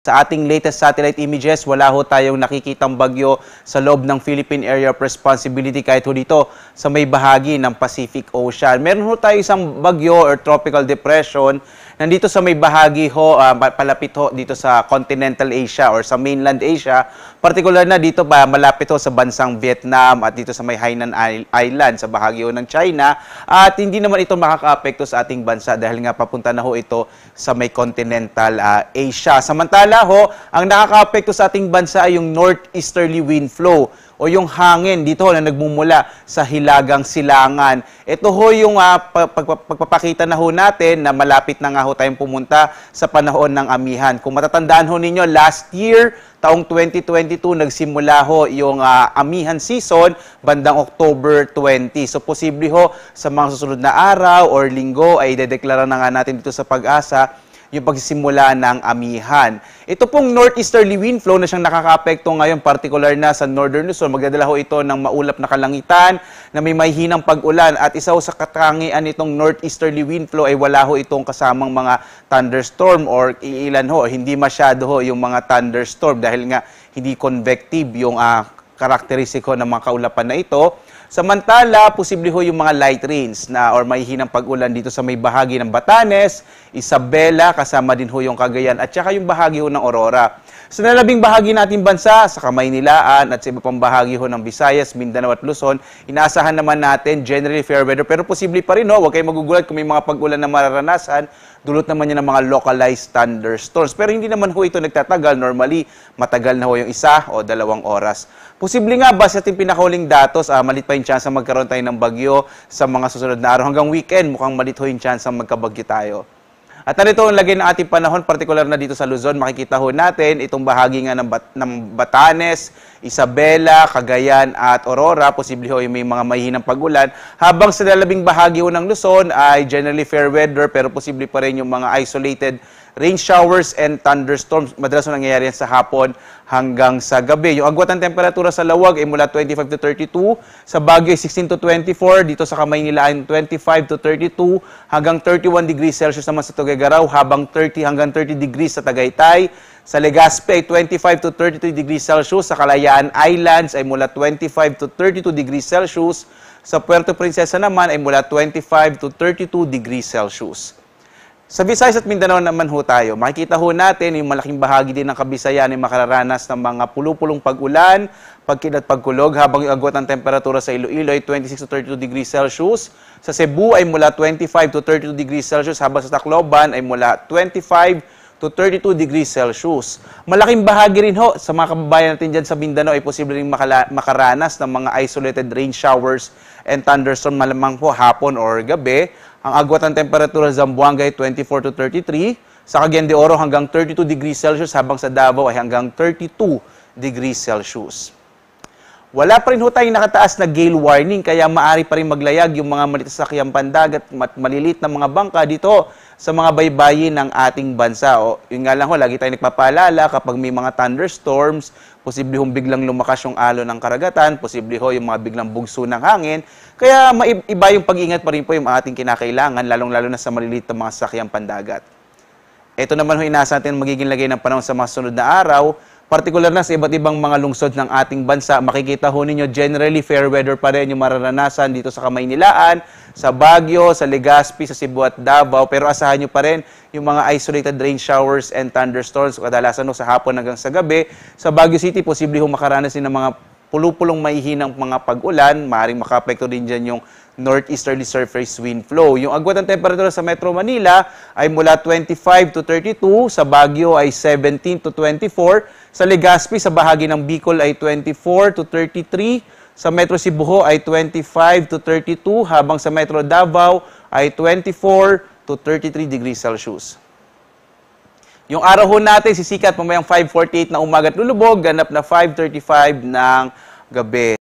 Sa ating latest satellite images, wala ho tayong nakikitang bagyo sa loob ng Philippine Area of Responsibility kahit ho dito sa may bahagi ng Pacific Ocean. Meron ho tayo isang bagyo or tropical depression nandito sa may bahagi ho, palapit ho dito sa continental Asia or sa mainland Asia. Particular na dito malapit ho sa bansang Vietnam at dito sa may Hainan Island sa bahagi ho ng China. At hindi naman ito makaka-apekto sa ating bansa dahil nga papunta na ho ito sa may continental Asia. Samantala ho, ang nakaka-apekto sa ating bansa ay yung northeasterly wind flow o yung hangin dito ho na nagmumula sa Hilagang Silangan. Ito ho yung pagpapakita na ho natin na malapit na nga ho tayong pumunta sa panahon ng amihan. Kung matatandaan ho ninyo, last year, taong 2022, nagsimula ho yung amihan season bandang October 20. So, posible ho sa mga susunod na araw or linggo ay idedeklara na nga natin dito sa Pag-asa yung pagsisimula ng amihan. Ito pong northeasterly wind flow na siyang nakaka-apekto ngayon, particular na sa Northern Luzon. Magdadala ho ito ng maulap na kalangitan na may mahihinang pag-ulan at isa ho sa katangian nitong northeasterly wind flow ay wala ho itong kasamang mga thunderstorm or iilan ho, hindi masyado ho yung mga thunderstorm dahil nga hindi convective yung karakteristik ho ng mga kaulapan na ito. Samantala, posible ho yung mga light rains na or mahihinang pag-ulan dito sa may bahagi ng Batanes, Isabela, kasama din ho yung Cagayan at saka yung bahagi ho ng Aurora. Sa nalabing bahagi nating bansa, sa Kamaynilaan at sa iba pang bahagi ho ng Visayas, Mindanao at Luzon, inaasahan naman natin generally fair weather pero posible pa rin ho, huwag kayong magugulat kung may mga pag-ulan na mararanasan, dulot naman yan ng mga localized thunderstorms. Pero hindi naman ho ito nagtatagal, normally matagal na ho yung 1 o 2 oras. Posible nga ba sa ating pinakahuling datos, malit pa yung chance na magkaroon tayo ng bagyo sa mga susunod na araw. Hanggang weekend, mukhang malit ho yung chance na magkabagyo tayo. At narito ang lagay ng ating panahon, particular na dito sa Luzon, makikita ho natin itong bahagi nga ng Batanes, Isabela, Cagayan at Aurora. Posible ho yung may mga mahihinang pag-ulan. Habang sa lalabing bahagi ho ng Luzon ay generally fair weather pero posible pa rin yung mga isolated rain showers and thunderstorms. Madalas na nangyayari yan sa hapon hanggang sa gabi. Yung agwat ng temperatura sa Lawag ay mula 25 to 32, sa Baguio ay 16 to 24, dito sa Kamaynilaan 25 to 32, hanggang 31 degrees Celsius naman sa Tuguegarao, habang 30 hanggang 30 degrees sa Tagaytay. Sa Legazpi ay 25 to 33 degrees Celsius, sa Kalayaan Islands ay mula 25 to 32 degrees Celsius, sa Puerto Princesa naman ay mula 25 to 32 degrees Celsius. Sa Visayas at Mindanao naman ho tayo, makikita ho natin yung malaking bahagi din ng Kabisayan ay makararanas ng mga pulupulong pag-ulan, pagkid at pagkulog, habang yung agwat ng temperatura sa Iloilo ay 26 to 32 degrees Celsius. Sa Cebu ay mula 25 to 32 degrees Celsius, habang sa Tacloban ay mula 25 to 32 degrees Celsius. Malaking bahagi rin ho sa mga kababayan natin dyan sa Mindanao ay posible rin makaranas ng mga isolated rain showers and thunderstorm malamang po hapon or gabi. Ang agwat ng temperatura sa Zamboanga ay 24 to 33, sa Cagayan de Oro hanggang 32 degrees Celsius, habang sa Davao ay hanggang 32 degrees Celsius. Wala pa rin ho tayong nakataas na gale warning, kaya maaari pa rin maglayag yung mga maliit na sasakyang pandagat at maliliit na mga bangka dito sa mga baybayin ng ating bansa. O, yun nga lang ho, lagi tayong nagpapaalala kapag may mga thunderstorms, posible hong biglang lumakas yung alon ng karagatan, posible ho yung mga biglang bugso ng hangin. Kaya iba yung pag-iingat pa rin po yung ating kinakailangan, lalong-lalo na sa maliliit na mga sasakyang pandagat. Ito naman ho, inaasahan natin magiging lagay ng panahon sa mga sunod na araw, partikular na sa iba't ibang mga lungsod ng ating bansa. Makikita ho ninyo, generally fair weather pa rin yung mararanasan dito sa Kamaynilaan, sa Baguio, sa Legazpi, sa Cebu at Davao. Pero asahan nyo pa rin yung mga isolated rain showers and thunderstorms. Kadalasan ho sa hapon hanggang sa gabi. Sa Baguio City, posible ho makaranas din ng mga pulupulong mahihinang mga pag-ulan. Maaaring makaapekto din dyan yung northeasterly surface wind flow. Yung agwat ng temperatura sa Metro Manila ay mula 25 to 32, sa Baguio ay 17 to 24, sa Legazpi sa bahagi ng Bicol ay 24 to 33, sa Metro Cebu ay 25 to 32, habang sa Metro Davao ay 24 to 33 degrees Celsius. Yung araw ho natin sisikat mamayang 5:48 na umaga at lulubog, ganap na 5:35 ng gabi.